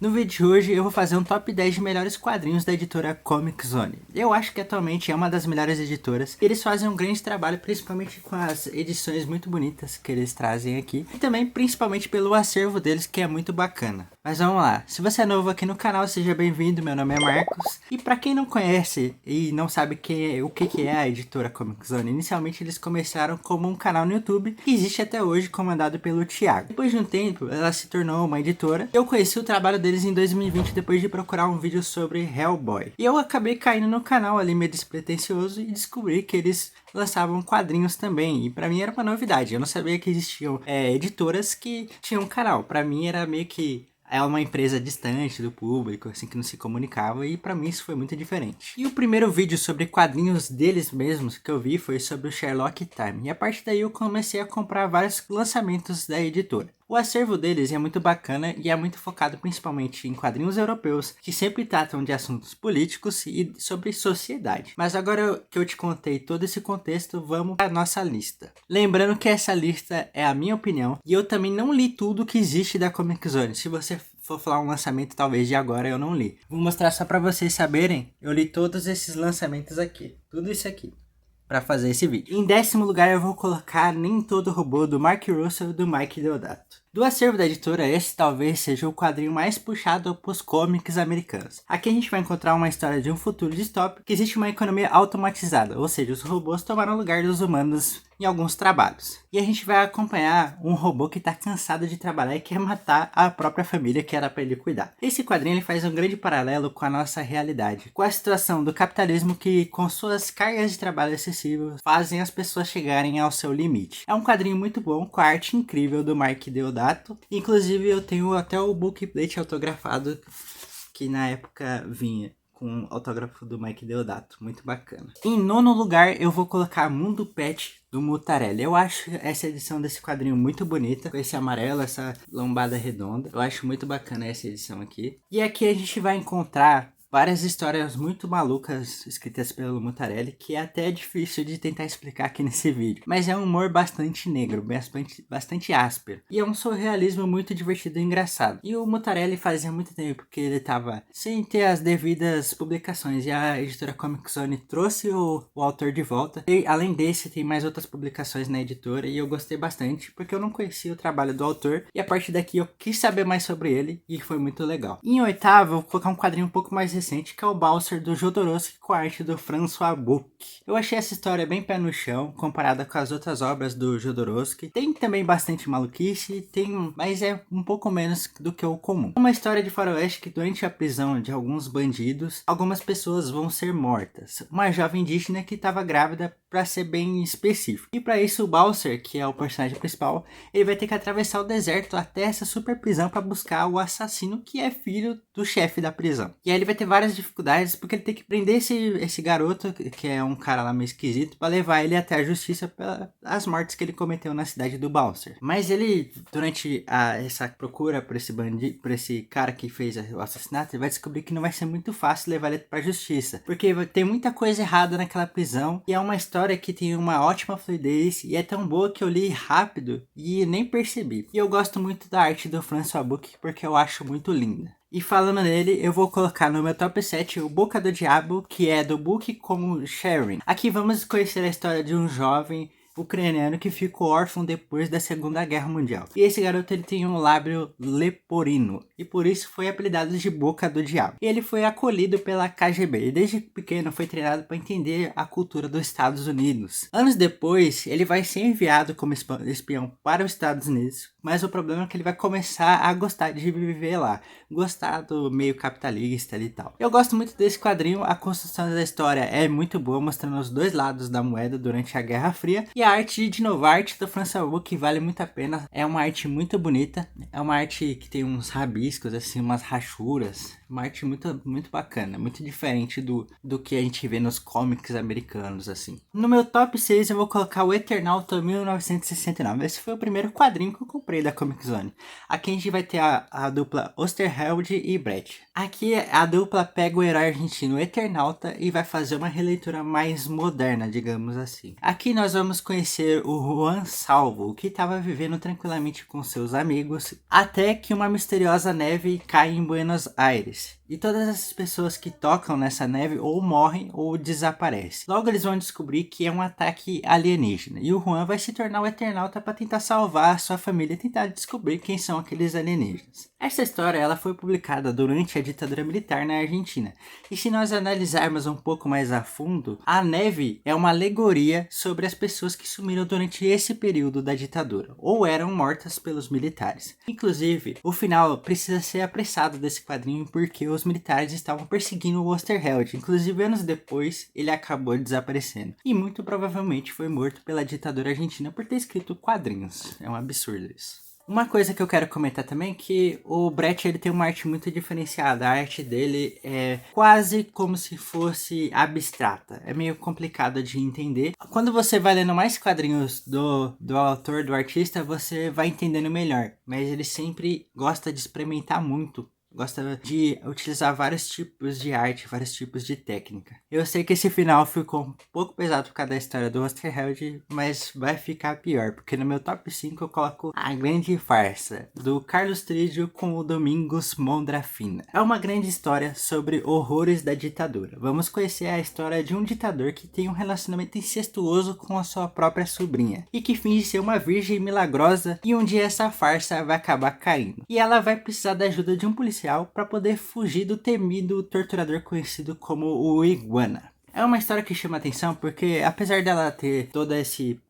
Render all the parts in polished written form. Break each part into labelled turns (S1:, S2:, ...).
S1: No vídeo de hoje eu vou fazer um top 10 de melhores quadrinhos da editora Comic Zone. Eu acho que atualmente é uma das melhores editoras. Eles fazem um grande trabalho, principalmente com as edições muito bonitas que eles trazem aqui. E também principalmente pelo acervo deles, que é muito bacana. Mas vamos lá, se você é novo aqui no canal, seja bem-vindo, meu nome é Marcos. E pra quem não conhece e não sabe o que é a editora Comic Zone, inicialmente eles começaram como um canal no YouTube, que existe até hoje, comandado pelo Thiago. Depois de um tempo, ela se tornou uma editora. Eu conheci o trabalho deles em 2020, depois de procurar um vídeo sobre Hellboy. E eu acabei caindo no canal ali meio despretensioso e descobri que eles lançavam quadrinhos também, e pra mim era uma novidade. Eu não sabia que existiam editoras que tinham um canal. Pra mim era meio que uma empresa distante do público, assim, que não se comunicava, e pra mim isso foi muito diferente. E o primeiro vídeo sobre quadrinhos deles mesmos que eu vi foi sobre o Sherlock Time, e a partir daí eu comecei a comprar vários lançamentos da editora. O acervo deles é muito bacana e é muito focado principalmente em quadrinhos europeus, que sempre tratam de assuntos políticos e sobre sociedade. Mas agora que eu te contei todo esse contexto, vamos para a nossa lista. Lembrando que essa lista é a minha opinião, e eu também não li tudo que existe da Comic Zone. Se você for falar um lançamento talvez de agora, eu não li. Vou mostrar só para vocês saberem, eu li todos esses lançamentos aqui, tudo isso aqui, para fazer esse vídeo. Em 10º lugar eu vou colocar Nem Todo Robô, do Mark Russell e do Mike Deodato. Do acervo da editora, esse talvez seja o quadrinho mais puxado para os cómics americanos. Aqui a gente vai encontrar uma história de um futuro distópico que existe uma economia automatizada, ou seja, os robôs tomaram o lugar dos humanos em alguns trabalhos. E a gente vai acompanhar um robô que está cansado de trabalhar e quer matar a própria família que era para ele cuidar. Esse quadrinho ele faz um grande paralelo com a nossa realidade, com a situação do capitalismo que, com suas cargas de trabalho excessivas, fazem as pessoas chegarem ao seu limite. É um quadrinho muito bom, com a arte incrível do Mark Deodato. Inclusive eu tenho até o bookplate autografado que na época vinha com autógrafo do Mike Deodato, muito bacana. Em 9º lugar eu vou colocar Mundo Pet do Mutarelli. Eu acho essa edição desse quadrinho muito bonita, com esse amarelo, essa lombada redonda. Eu acho muito bacana essa edição aqui. E aqui a gente vai encontrar várias histórias muito malucas escritas pelo Mutarelli, que é até difícil de tentar explicar aqui nesse vídeo. Mas é um humor bastante negro, bastante áspero. E é um surrealismo muito divertido e engraçado. E o Mutarelli fazia muito tempo que ele estava sem ter as devidas publicações. E a editora Comic Zone trouxe o autor de volta. E além desse, tem mais outras publicações na editora. E eu gostei bastante, porque eu não conhecia o trabalho do autor. E a partir daqui eu quis saber mais sobre ele. E foi muito legal. E em 8º, eu vou colocar um quadrinho um pouco mais recente, que é o Bowser do Jodorowsky com a arte do François Buck. Eu achei essa história bem pé no chão, comparada com as outras obras do Jodorowsky. Tem também bastante maluquice, mas é um pouco menos do que o comum. Uma história de faroeste que durante a prisão de alguns bandidos, algumas pessoas vão ser mortas. Uma jovem indígena que estava grávida, para ser bem específico. E para isso o Bowser, que é o personagem principal, ele vai ter que atravessar o deserto até essa super prisão para buscar o assassino que é filho do chefe da prisão. E aí ele vai ter várias dificuldades porque ele tem que prender esse garoto, que é um cara lá meio esquisito, para levar ele até a justiça pelas mortes que ele cometeu na cidade do Bowser. Mas ele, durante essa procura por esse bandido, por esse cara que fez o assassinato, ele vai descobrir que não vai ser muito fácil levar ele para a justiça, porque tem muita coisa errada naquela prisão, e é uma história que tem uma ótima fluidez e é tão boa que eu li rápido e nem percebi. E eu gosto muito da arte do François Buck porque eu acho muito linda. E falando nele, eu vou colocar no meu top 7 o Boca do Diabo, que é do Book como Sharing. Aqui vamos conhecer a história de um jovem ucraniano que ficou órfão depois da Segunda Guerra Mundial. E esse garoto ele tem um lábio leporino e por isso foi apelidado de Boca do Diabo. E ele foi acolhido pela KGB e desde pequeno foi treinado para entender a cultura dos Estados Unidos. Anos depois, ele vai ser enviado como espião para os Estados Unidos, mas o problema é que ele vai começar a gostar de viver lá, gostar do meio capitalista e tal. Eu gosto muito desse quadrinho, a construção da história é muito boa, mostrando os dois lados da moeda durante a Guerra Fria. E a arte, de novo, a arte do François Buck vale muito a pena. É uma arte muito bonita. É uma arte que tem uns rabiscos, assim, umas rachuras. Uma arte muito, muito bacana. Muito diferente do que a gente vê nos cómics americanos, assim. No meu top 6 eu vou colocar o Eternauta 1969. Esse foi o primeiro quadrinho que eu comprei comprei da Comic Zone. Aqui a gente vai ter a dupla Osterheld e Brett. Aqui a dupla pega o herói argentino Eternauta e vai fazer uma releitura mais moderna, digamos assim. Aqui nós vamos conhecer o Juan Salvo, que estava vivendo tranquilamente com seus amigos, até que uma misteriosa neve cai em Buenos Aires. E todas essas pessoas que tocam nessa neve ou morrem ou desaparecem. Logo eles vão descobrir que é um ataque alienígena. E o Juan vai se tornar o Eternauta para tentar salvar a sua família e tentar descobrir quem são aqueles alienígenas. Essa história ela foi publicada durante a ditadura militar na Argentina. E se nós analisarmos um pouco mais a fundo, a neve é uma alegoria sobre as pessoas que sumiram durante esse período da ditadura, ou eram mortas pelos militares. Inclusive, o final precisa ser apressado desse quadrinho porque os militares estavam perseguindo o Osterheld. Inclusive, anos depois, ele acabou desaparecendo. E muito provavelmente foi morto pela ditadura argentina por ter escrito quadrinhos. É um absurdo isso. Uma coisa que eu quero comentar também é que o Brett ele tem uma arte muito diferenciada. A arte dele é quase como se fosse abstrata. É meio complicado de entender. Quando você vai lendo mais quadrinhos do autor, do artista, você vai entendendo melhor. Mas ele sempre gosta de experimentar muito. Gosta de utilizar vários tipos de arte, vários tipos de técnica. Eu sei que esse final ficou um pouco pesado por causa da história do Osterheld, mas vai ficar pior, porque no meu top 5 eu coloco A Grande Farsa, do Carlos Trídio com o Domingos Mondrafina. É uma grande história sobre horrores da ditadura. Vamos conhecer a história de um ditador que tem um relacionamento incestuoso com a sua própria sobrinha, e que finge ser uma virgem milagrosa, e um dia essa farsa vai acabar caindo. E ela vai precisar da ajuda de um policial para poder fugir do temido torturador conhecido como o Iguana. É uma história que chama atenção porque, apesar dela ter todo esse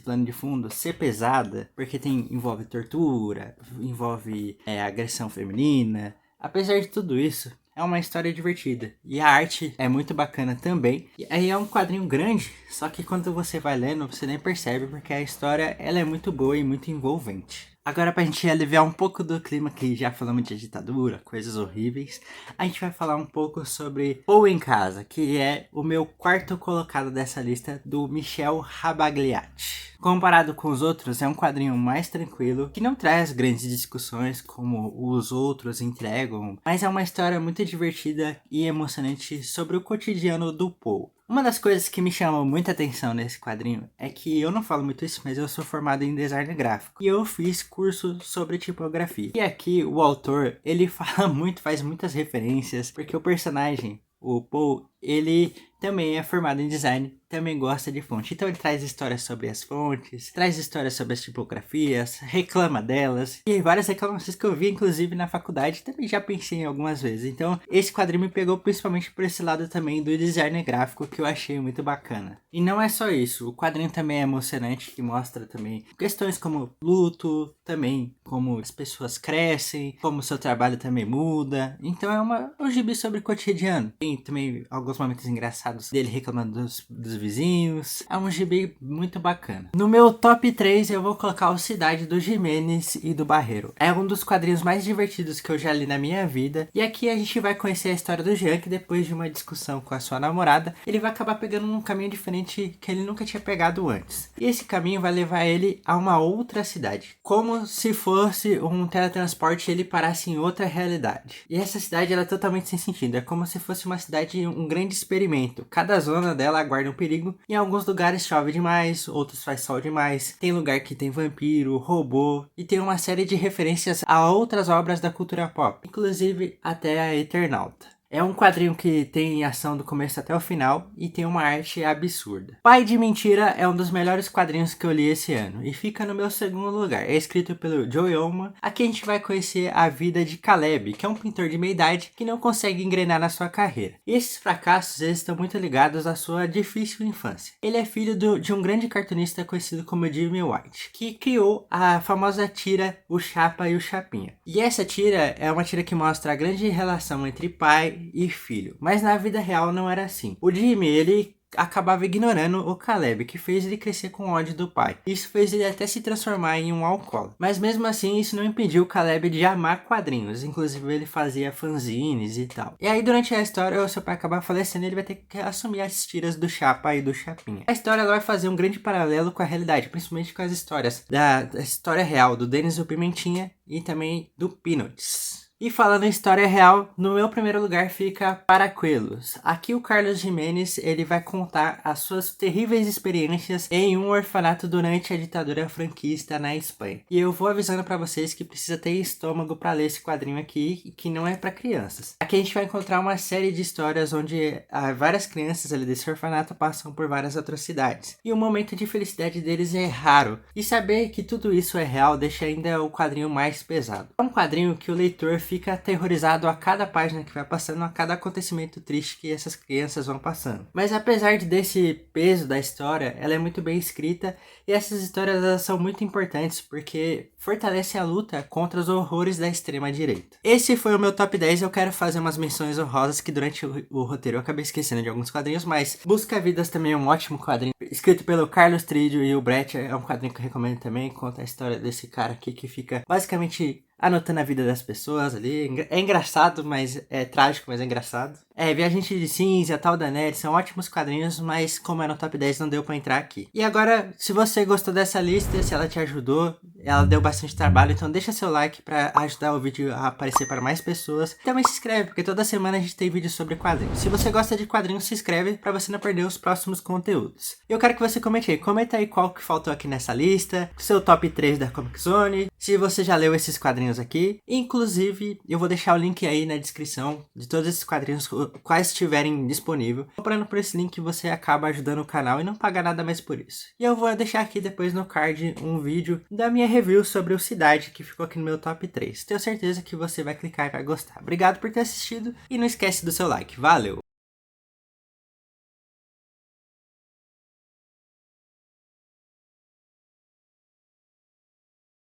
S1: plano de fundo ser pesada, porque envolve tortura, envolve agressão feminina, apesar de tudo isso, é uma história divertida. E a arte é muito bacana também. E aí é um quadrinho grande, só que quando você vai lendo, você nem percebe, porque a história ela é muito boa e muito envolvente. Agora, pra gente aliviar um pouco do clima, que já falamos de ditadura, coisas horríveis, a gente vai falar um pouco sobre Poe em Casa, que é o meu quarto colocado dessa lista, do Michel Rabagliati. Comparado com os outros, é um quadrinho mais tranquilo, que não traz grandes discussões como os outros entregam, mas é uma história muito divertida e emocionante sobre o cotidiano do Poe. Uma das coisas que me chamam muita atenção nesse quadrinho é que eu não falo muito isso, mas eu sou formado em design gráfico e eu fiz curso sobre tipografia. E aqui o autor, ele faz muitas referências, porque o personagem, o Poe, ele também é formado em design, também gosta de fonte. Então ele traz histórias sobre as fontes, traz histórias sobre as tipografias, reclama delas. E várias reclamações que eu vi, inclusive, na faculdade, também já pensei em algumas vezes. Então esse quadrinho me pegou principalmente por esse lado também do design gráfico, que eu achei muito bacana. E não é só isso, o quadrinho também é emocionante, que mostra também questões como luto, também como as pessoas crescem, como o seu trabalho também muda. Então é um gibi sobre o cotidiano. Tem também alguns momentos engraçados dele reclamando dos vizinhos. É um gibi muito bacana. No meu top 3 eu vou colocar o Cidade do Jimenez e do Barreiro. É um dos quadrinhos mais divertidos que eu já li na minha vida. E aqui a gente vai conhecer a história do Jean, que depois de uma discussão com a sua namorada, ele vai acabar pegando um caminho diferente que ele nunca tinha pegado antes. E esse caminho vai levar ele a uma outra cidade. Como se fosse um teletransporte e ele parasse em outra realidade. E essa cidade ela é totalmente sem sentido. É como se fosse uma cidade, um grande experimento. Cada zona dela aguarda um perigo. Em alguns lugares chove demais, outros faz sol demais. Tem lugar que tem vampiro, robô. E tem uma série de referências a outras obras da cultura pop. Inclusive até a Eternauta. É um quadrinho que tem ação do começo até o final e tem uma arte absurda. Pai de Mentira é um dos melhores quadrinhos que eu li esse ano e fica no meu segundo lugar. É escrito pelo Joe Yeoman. Aqui a gente vai conhecer a vida de Caleb, que é um pintor de meia idade que não consegue engrenar na sua carreira. E esses fracassos eles estão muito ligados à sua difícil infância. Ele é filho de um grande cartunista conhecido como Jimmy White, que criou a famosa tira O Chapa e o Chapinha. E essa tira é uma tira que mostra a grande relação entre pai e filho. Mas na vida real não era assim. O Jimmy, ele acabava ignorando o Caleb, que fez ele crescer com ódio do pai. Isso fez ele até se transformar em um alcoólatra. Mas mesmo assim, isso não impediu o Caleb de amar quadrinhos. Inclusive, ele fazia fanzines e tal. E aí, durante a história, o seu pai acabar falecendo, ele vai ter que assumir as tiras do Chapa e do Chapinha. A história ela vai fazer um grande paralelo com a realidade, principalmente com as histórias da história real do Dennis o Pimentinha e também do Peanuts. E falando em história real, no meu primeiro lugar fica Paracuelos. Aqui o Carlos Giménez, ele vai contar as suas terríveis experiências em um orfanato durante a ditadura franquista na Espanha. E eu vou avisando pra vocês que precisa ter estômago pra ler esse quadrinho aqui, e que não é pra crianças. Aqui a gente vai encontrar uma série de histórias onde várias crianças ali desse orfanato passam por várias atrocidades. E o momento de felicidade deles é raro. E saber que tudo isso é real deixa ainda o quadrinho mais pesado. É um quadrinho que o leitor fica aterrorizado a cada página que vai passando, a cada acontecimento triste que essas crianças vão passando. Mas apesar desse peso da história, ela é muito bem escrita e essas histórias elas são muito importantes porque fortalece a luta contra os horrores da extrema direita. Esse foi o meu top 10, eu quero fazer umas menções honrosas que durante o roteiro eu acabei esquecendo de alguns quadrinhos, mas Busca Vidas também é um ótimo quadrinho, escrito pelo Carlos Trídio e o Brett, é um quadrinho que eu recomendo também, conta a história desse cara aqui que fica basicamente anotando a vida das pessoas ali. É engraçado, mas é trágico, mas é engraçado. Viajante de Cinza, Tal da Nerd, são ótimos quadrinhos, mas como é no top 10 não deu pra entrar aqui. E agora, se você gostou dessa lista, se ela te ajudou, ela deu bastante trabalho, então deixa seu like pra ajudar o vídeo a aparecer para mais pessoas. E também se inscreve, porque toda semana a gente tem vídeo sobre quadrinhos. Se você gosta de quadrinhos, se inscreve pra você não perder os próximos conteúdos. Eu quero que você comente aí, comenta aí qual que faltou aqui nessa lista, seu top 3 da Comic Zone, se você já leu esses quadrinhos aqui. Inclusive, eu vou deixar o link aí na descrição de todos esses quadrinhos, quais estiverem disponíveis. Comprando por esse link, você acaba ajudando o canal e não paga nada mais por isso. E eu vou deixar aqui depois no card um vídeo da minha review sobre o Cidade, que ficou aqui no meu top 3. Tenho certeza que você vai clicar e vai gostar. Obrigado por ter assistido e não esquece do seu like. Valeu!